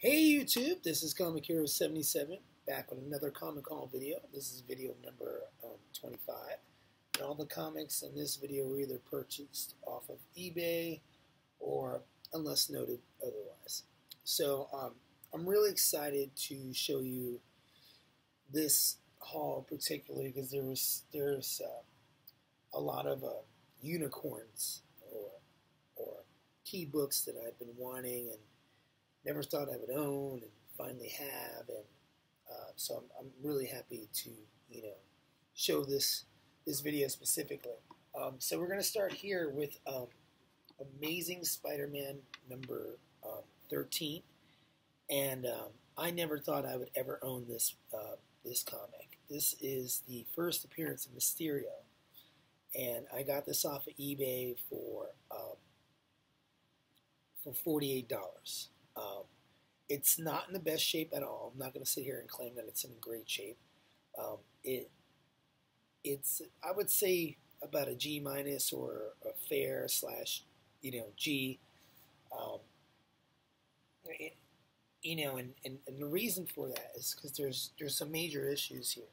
Hey YouTube, this is Comic Hero 77 back with another Comic Haul video. This is video number 25. And all the comics in this video were either purchased off of eBay or unless noted otherwise. So I'm really excited to show you this haul particularly because there's a lot of unicorns or key books that I've been wanting and never thought I would own and finally have, and so I'm really happy to show this video specifically. So we're going to start here with Amazing Spider-Man number 13, and I never thought I would ever own this comic. This is the first appearance of Mysterio, and I got this off of eBay for $48. It's not in the best shape at all. I'm not going to sit here and claim that it's in great shape. It's I would say about a G minus or a fair / G. And the reason for that is because there's some major issues here.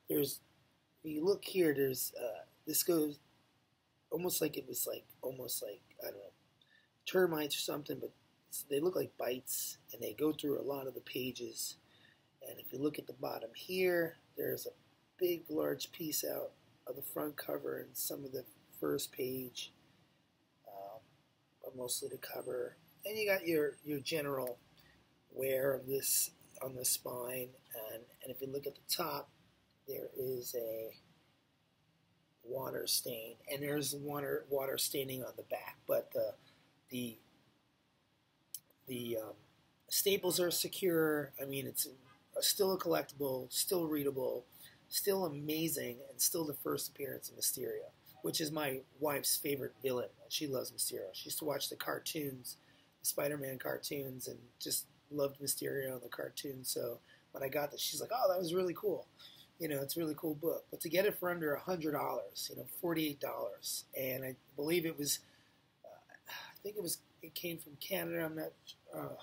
If you look here, there's this goes almost like I don't know, termites or something, but they look like bites, and they go through a lot of the pages. And if you look at the bottom here, there's a big, large piece out of the front cover and some of the first page, but mostly the cover. And you got your general wear of this on the spine. And if you look at the top, there is a water stain, and there's water staining on the back. But the staples are secure. I mean, it's still a collectible, still readable, still amazing, and still the first appearance of Mysterio, which is my wife's favorite villain. She loves Mysterio. She used to watch the cartoons, the Spider-Man cartoons, and just loved Mysterio in the cartoons. So when I got this, she's like, "Oh, that was really cool. It's a really cool book." But to get it for under $100, $48, and I believe it was, it came from Canada. I'm not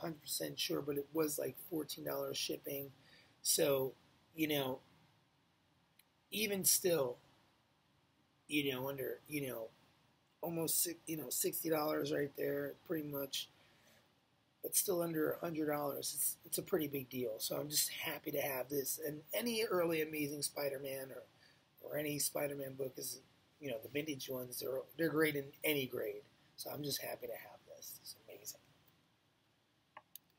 100% sure, but it was like $14 shipping. So, even still, under, almost, $60 right there, pretty much, but still under $100. It's a pretty big deal. So I'm just happy to have this. And any early Amazing Spider-Man or any Spider-Man book is, the vintage ones, they're great in any grade. So I'm just happy to have this. It's amazing.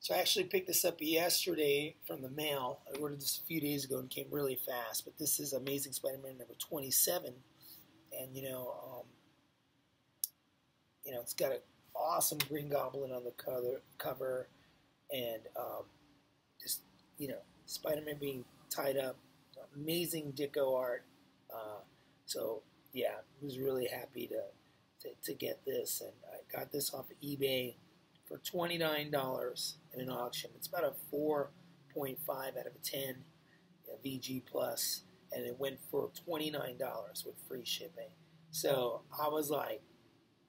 So I actually picked this up yesterday from the mail. I ordered this a few days ago and came really fast. But this is Amazing Spider-Man number 27, and it's got an awesome Green Goblin on the cover, and just Spider-Man being tied up. Amazing Dicko art. So yeah, I was really happy to get this, and I got this off of eBay for $29 in an auction. It's about a 4.5 out of a 10 VG plus, and it went for $29 with free shipping. So I was like,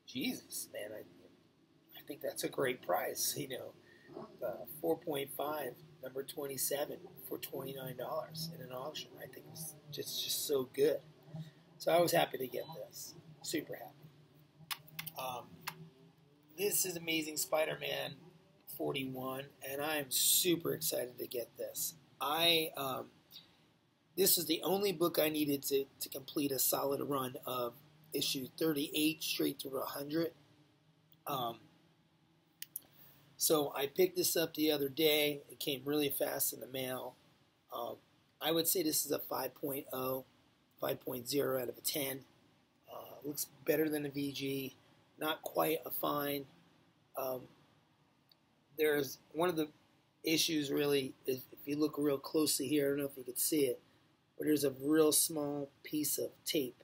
Jesus, man, I think that's a great price. 4.5 number 27 for $29 in an auction. I think it's just so good. So I was happy to get this. Super happy. This is Amazing Spider-Man 41, and I am super excited to get this. This is the only book I needed to complete a solid run of issue 38 straight through 100. So I picked this up the other day. It came really fast in the mail. I would say this is a 5.0 out of a 10. Looks better than a VG. Not quite a fine. There's one of the issues really is if you look real closely here, I don't know if you can see it, but there's a real small piece of tape.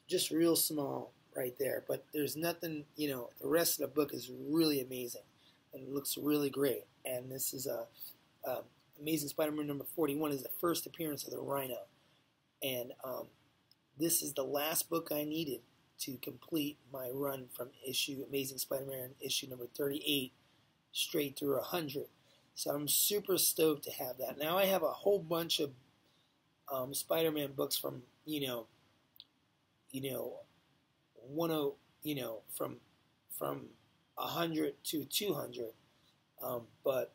Just real small right there. But there's nothing, the rest of the book is really amazing. And it looks really great. And this is Amazing Spider-Man number 41 is the first appearance of the Rhino. And this is the last book I needed to complete my run from Amazing Spider-Man issue number 38 straight through 100. So I'm super stoked to have that. Now I have a whole bunch of Spider-Man books from you know 10 from 100 to 200, but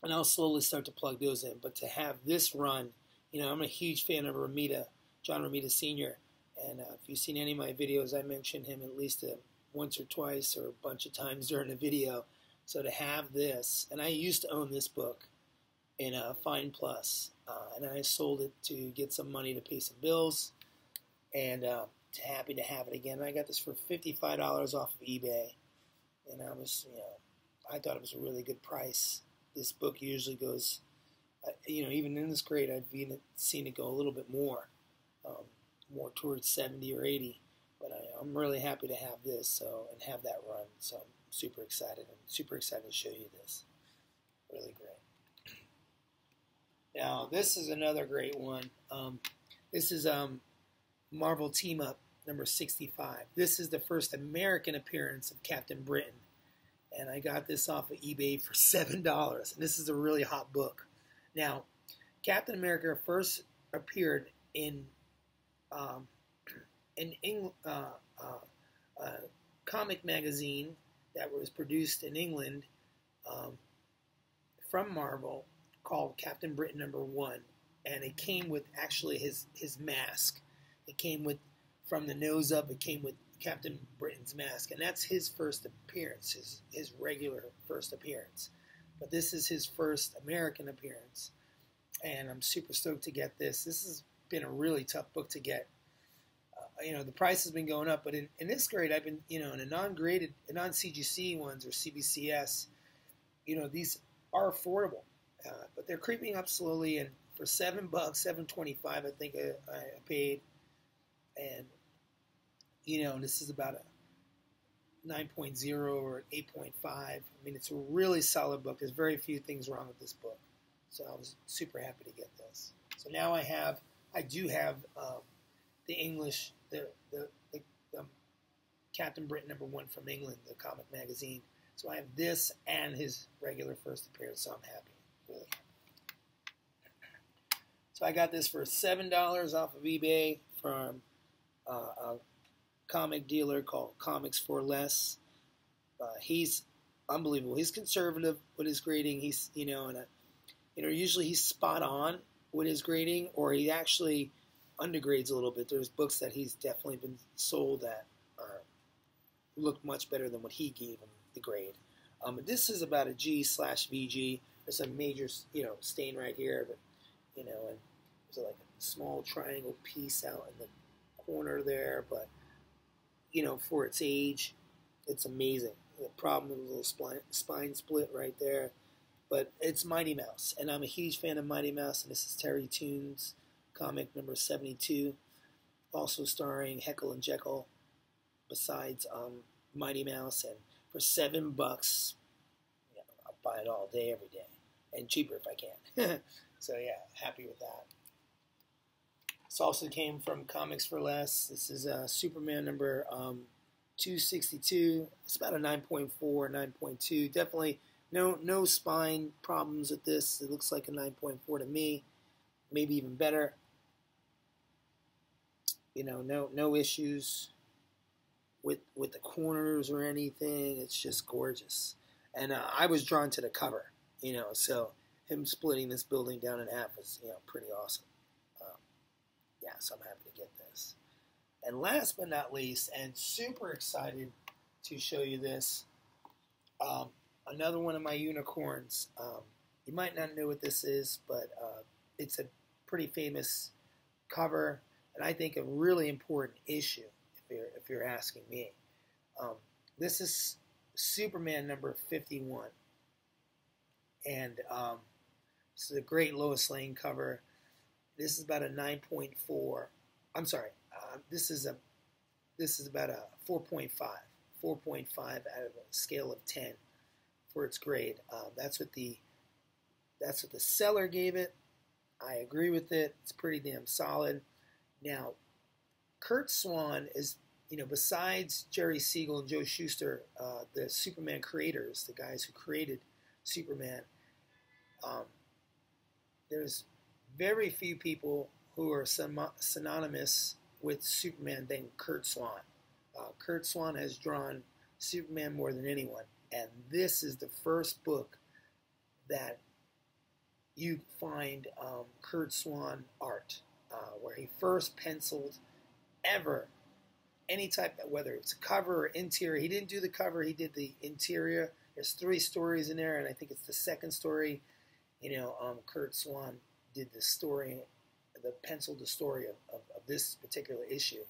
and I'll slowly start to plug those in. But to have this run, I'm a huge fan of John Romita Sr. And if you've seen any of my videos, I mention him at least once or twice or a bunch of times during the video. So to have this, and I used to own this book in Fine Plus, and I sold it to get some money to pay some bills, and happy to have it again. I got this for $55 off of eBay, and I was, I thought it was a really good price. This book usually goes, even in this grade, I've even seen it go a little bit more towards 70 or 80. But I'm really happy to have this and have that run. So I'm super excited. I'm super excited to show you this. Really great. Now this is another great one. This is Marvel Team Up number 65. This is the first American appearance of Captain Britain. And I got this off of eBay for $7. And this is a really hot book. Now, Captain America first appeared in comic magazine that was produced in England from Marvel called Captain Britain #1. And it came with actually his mask. It came with, from the nose up, it came with Captain Britain's mask, and that's his first appearance, his regular first appearance. But this is his first American appearance, and I'm super stoked to get this. This has been a really tough book to get. The price has been going up, but in this grade, I've been, in a non-graded, non-CGC ones or CBCS, these are affordable, but they're creeping up slowly. And for $7, $7.25, I think I paid, and this is about a 9.0 or 8.5. I mean, it's a really solid book. There's very few things wrong with this book. So I was super happy to get this. So now I do have the English, the Captain Britain #1 from England, the comic magazine. So I have this and his regular first appearance, so I'm happy, really happy. So I got this for $7 off of eBay from a comic dealer called Comics for Less. He's unbelievable. He's conservative with his grading. He's usually he's spot on with his grading, or he actually undergrades a little bit. There's books that he's definitely been sold that look much better than what he gave him the grade. This is about a G/VG. There's a major stain right here, but and there's like a small triangle piece out in the corner there, but for its age, it's amazing. The problem with a little spine split right there, but it's Mighty Mouse, and I'm a huge fan of Mighty Mouse, and this is Terry Toon's comic number 72, also starring Heckle and Jekyll, besides Mighty Mouse. And for $7, I'll buy it all day, every day, and cheaper if I can. So yeah, happy with that. This also came from Comics for Less. This is Superman number 262. It's about a 9.4, 9.2. Definitely no spine problems with this. It looks like a 9.4 to me. Maybe even better. No issues with the corners or anything. It's just gorgeous. And I was drawn to the cover, so him splitting this building down in half is, pretty awesome. Yeah, so I'm happy to get this. And last but not least, and super excited to show you this, another one of my unicorns. You might not know what this is, but it's a pretty famous cover, and I think a really important issue, if you're asking me. This is Superman number 51, and this is a great Lois Lane cover. This is about a 9.4. I'm sorry. This is about a 4.5. 4.5 out of a scale of 10 for its grade. That's what the seller gave it. I agree with it. It's pretty damn solid. Now, Curt Swan is besides Jerry Siegel and Joe Shuster, the Superman creators, the guys who created Superman, there's very few people who are synonymous with Superman than Curt Swan. Curt Swan has drawn Superman more than anyone, and this is the first book that you find Curt Swan art, where he first penciled ever any type, whether it's a cover or interior. He didn't do the cover, he did the interior. There's 3 stories in there, and I think it's the second story. Curt Swan did the story, penciled the story of this particular issue.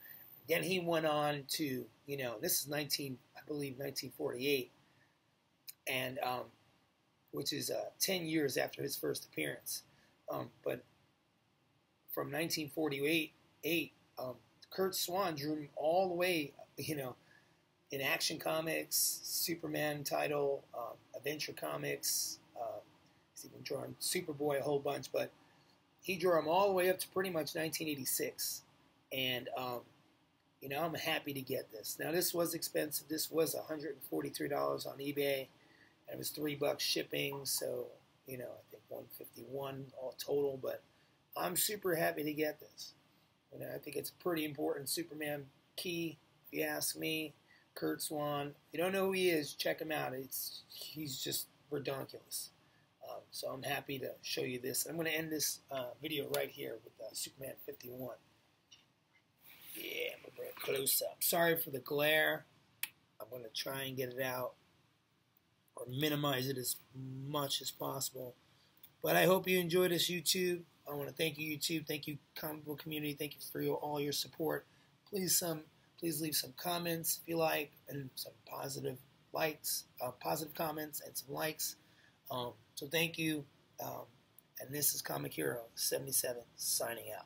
Then he went on to, this is 1948, and which is 10 years after his first appearance. But from 1948, Curt Swan drew him all the way, in Action Comics, Superman title, Adventure Comics. He's even drawn Superboy a whole bunch, but he drew him all the way up to pretty much 1986. And, I'm happy to get this. Now, this was expensive. This was $143 on eBay, and it was $3 shipping, so, I think $151 all total, but I'm super happy to get this. I think it's a pretty important Superman key, if you ask me. Curt Swan. If you don't know who he is, check him out. He's just redonkulous. So I'm happy to show you this. I'm going to end this video right here with Superman 51. Yeah, I'm going to bring it close up. Sorry for the glare. I'm going to try and get it out or minimize it as much as possible. But I hope you enjoyed this, YouTube. I want to thank you, YouTube. Thank you, comic book community. Thank you for all your support. Please leave some comments if you like, and some positive comments and some likes. So thank you. And this is Comic Hero 77 signing out.